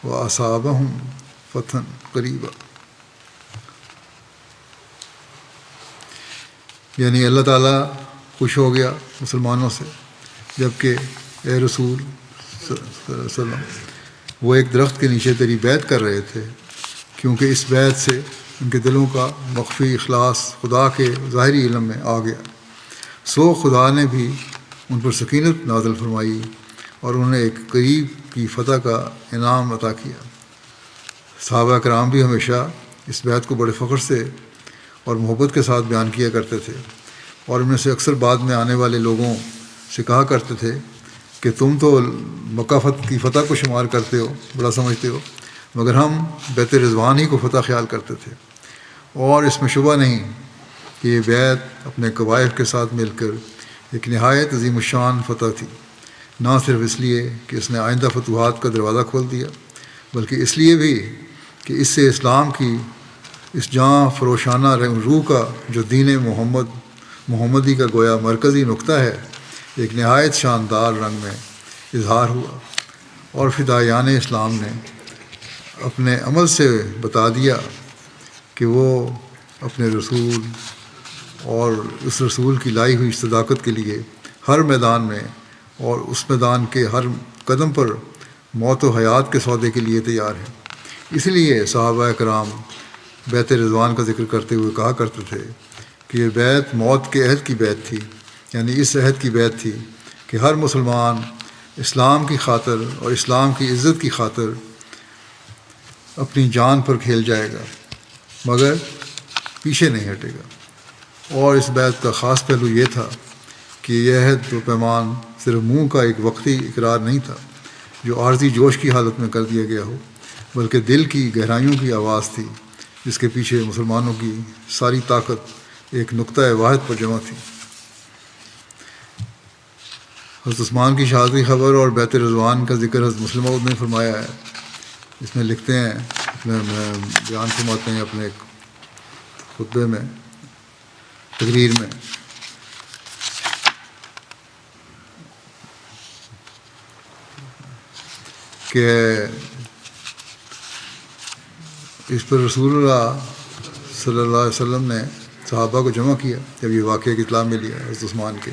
واصابہم فتحا قریبا۔ یعنی اللہ تعالیٰ خوش ہو گیا مسلمانوں سے، جبکہ اے رسول صلی اللہ علیہ وسلم وہ ایک درخت کے نیچے تیری بیعت کر رہے تھے، کیونکہ اس بیعت سے ان کے دلوں کا مخفی اخلاص خدا کے ظاہری علم میں آ گیا، سو خدا نے بھی ان پر سکینت نازل فرمائی اور انہیں ایک قریب کی فتح کا انعام عطا کیا۔ صحابہ کرام بھی ہمیشہ اس بیعت کو بڑے فخر سے اور محبت کے ساتھ بیان کیا کرتے تھے، اور ان میں سے اکثر بعد میں آنے والے لوگوں سے کہا کرتے تھے کہ تم تو مکہ کی فتح کو شمار کرتے ہو، بڑا سمجھتے ہو، مگر ہم بیعت رضوان ہی کو فتح خیال کرتے تھے۔ اور اس میں شبہ نہیں کہ یہ بیعت اپنے قبائل کے ساتھ مل کر ایک نہایت عظیم الشان فتح تھی، نہ صرف اس لیے کہ اس نے آئندہ فتوحات کا دروازہ کھول دیا، بلکہ اس لیے بھی کہ اس سے اسلام کی اس جاں فروشانہ روح کا جو دین محمدی کا گویا مرکزی نقطہ ہے، ایک نہایت شاندار رنگ میں اظہار ہوا، اور فدائیان اسلام نے اپنے عمل سے بتا دیا کہ وہ اپنے رسول اور اس رسول کی لائی ہوئی صداقت کے لیے ہر میدان میں اور اس میدان کے ہر قدم پر موت و حیات کے سودے کے لیے تیار ہیں۔ اس لیے صحابہ کرام بیت رضوان کا ذکر کرتے ہوئے کہا کرتے تھے کہ یہ بیت موت کے عہد کی بیت تھی، یعنی اس عہد کی بیت تھی کہ ہر مسلمان اسلام کی خاطر اور اسلام کی عزت کی خاطر اپنی جان پر کھیل جائے گا مگر پیچھے نہیں ہٹے گا۔ اور اس بیت کا خاص پہلو یہ تھا کہ یہ عہد و پیمان صرف منہ کا ایک وقتی اقرار نہیں تھا جو عارضی جوش کی حالت میں کر دیا گیا ہو، بلکہ دل کی گہرائیوں کی آواز تھی جس کے پیچھے مسلمانوں کی ساری طاقت ایک نقطہ واحد پر جمع تھی۔ حضرت عثمان کی شہادتی خبر اور بیت رضوان کا ذکر حضرت مسلم موعود نے فرمایا ہے۔ اس میں لکھتے ہیں، اپنے بیان فرماتے ہیں اپنے ایک خطبے میں، تقریر میں، کہ اس پر رسول اللہ صلی اللہ علیہ وسلم نے صحابہ کو جمع کیا جب یہ واقعہ کی اطلاع ملی ہے حضرت عثمان کے،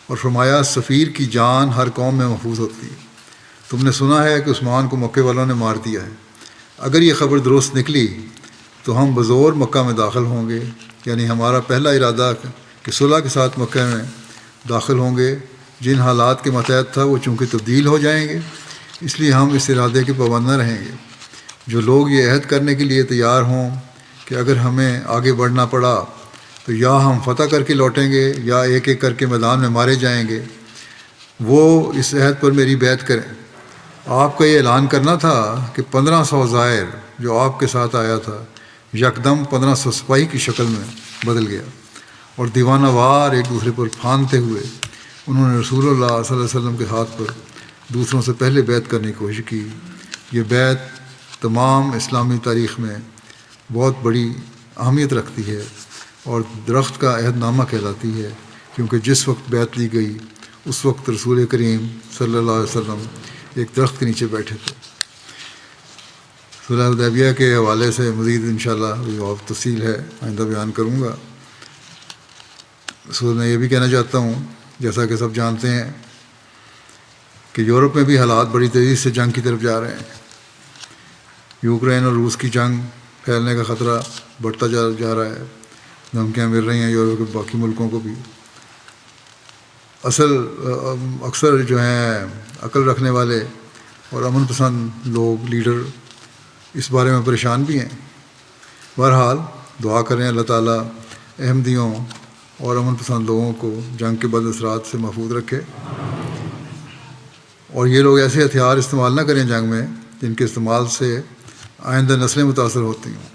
اور فرمایا سفیر کی جان ہر قوم میں محفوظ ہوتی ہے۔ تم نے سنا ہے کہ عثمان کو مکے والوں نے مار دیا ہے، اگر یہ خبر درست نکلی تو ہم بزور مکہ میں داخل ہوں گے، یعنی ہمارا پہلا ارادہ کہ صلح کے ساتھ مکہ میں داخل ہوں گے۔ جن حالات کے ماتحت تھا وہ چونکہ تبدیل ہو جائیں گے، اس لیے ہم اس ارادے کے پابند نہ رہیں گے۔ جو لوگ یہ عہد کرنے کے لیے تیار ہوں کہ اگر ہمیں آگے بڑھنا پڑا تو یا ہم فتح کر کے لوٹیں گے یا ایک ایک کر کے میدان میں مارے جائیں گے، وہ اس عہد پر میری بیعت کریں۔ آپ کا یہ اعلان کرنا تھا کہ 1500 زائر جو آپ کے ساتھ آیا تھا یکدم 1500 سپاہی کی شکل میں بدل گیا، اور دیوانہ وار ایک دوسرے پر پھاندتے ہوئے انہوں نے رسول اللہ صلی اللہ علیہ وسلم کے ہاتھ پر دوسروں سے پہلے بیعت کرنے کی کوشش کی۔ یہ بیعت تمام اسلامی تاریخ میں بہت بڑی اہمیت رکھتی ہے اور درخت کا عہد نامہ کہلاتی ہے، کیونکہ جس وقت بیعت لی گئی اس وقت رسول کریم صلی اللہ علیہ وسلم ایک درخت کے نیچے بیٹھے تھے۔ صلح حدیبیہ کے حوالے سے مزید انشاءاللہ اور تفصیل ہے، آئندہ بیان کروں گا۔ میں یہ بھی کہنا چاہتا ہوں، جیسا کہ سب جانتے ہیں کہ یورپ میں بھی حالات بڑی تیزی سے جنگ کی طرف جا رہے ہیں۔ یوکرین اور روس کی جنگ پھیلنے کا خطرہ بڑھتا جا رہا ہے، دھمکیاں مل رہی ہیں یورپ کے باقی ملکوں کو بھی۔ اکثر جو ہیں عقل رکھنے والے اور امن پسند لوگ، لیڈر، اس بارے میں پریشان بھی ہیں۔ بہرحال دعا کریں اللہ تعالیٰ احمدیوں اور امن پسند لوگوں کو جنگ کے بد اثرات سے محفوظ رکھے، اور یہ لوگ ایسے ہتھیار استعمال نہ کریں جنگ میں جن کے استعمال سے آئندہ نسلیں متاثر ہوتی ہوں۔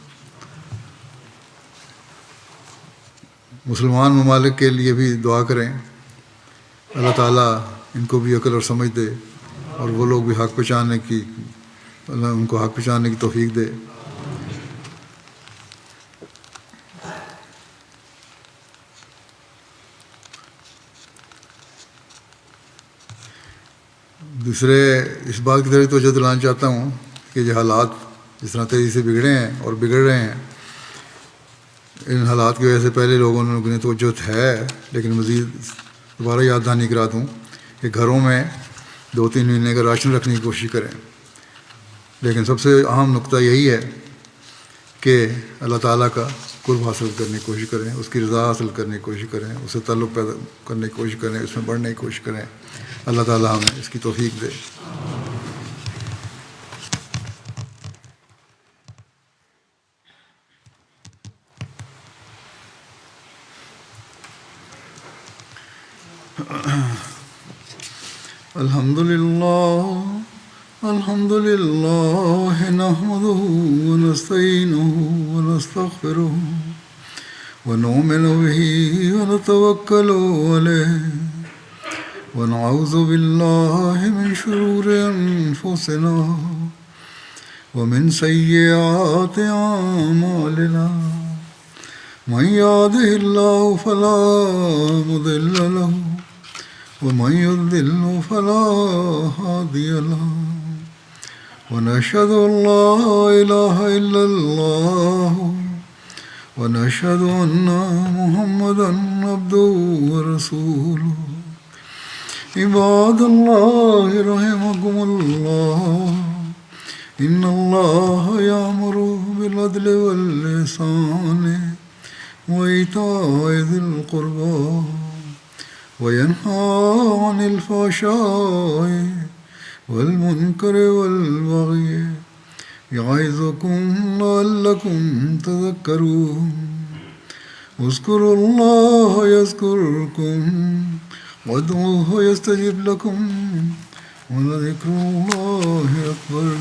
مسلمان ممالک کے لیے بھی دعا کریں، اللہ تعالیٰ ان کو بھی عقل اور سمجھ دے، اور وہ لوگ بھی حق پہچاننے کی، اللہ ان کو حق پہچاننے کی توفیق دے۔ دوسرے اس بات کی طرف توجہ دلانا چاہتا ہوں کہ یہ حالات جس طرح تیزی سے بگڑے ہیں اور بگڑ رہے ہیں، ان حالات کی وجہ سے پہلے لوگوں نے توجہ ہے، لیکن مزید دوبارہ یاد دہانی کرا دوں کہ گھروں میں 2-3 مہینے کا راشن رکھنے کی کوشش کریں، لیکن سب سے اہم نقطہ یہی ہے کہ اللہ تعالیٰ کا قرب حاصل کرنے کی کوشش کریں، اس کی رضا حاصل کرنے کی کوشش کریں، اس سے تعلق پیدا کرنے کی کوشش کریں، اس میں بڑھنے کی کوشش کریں۔ اللہ تعالیٰ ہمیں اس کی توفیق دے۔ الحمد للہ نحمدہ ونستعینہ ونستغفرہ ونؤمن بہ ونتوکل علیہ ونعوذ باللہ من شرور انفسنا ومن سیئات اعمالنا من یہدہ اللہ فلا مضل لہ ومن يضلل فلا هادي له ونشهد أن لا إله إلا الله ونشهد أن محمدا عبده ورسوله عباد الله رحمكم الله إن الله يأمر بالعدل والإحسان وإيتاء ذي القربى وينهى عن الفحشاء والمنكر والبغي يعظكم لعلكم تذكرون اذكروا الله يذكركم وادعوه يستجب لكم ولذكر الله أكبر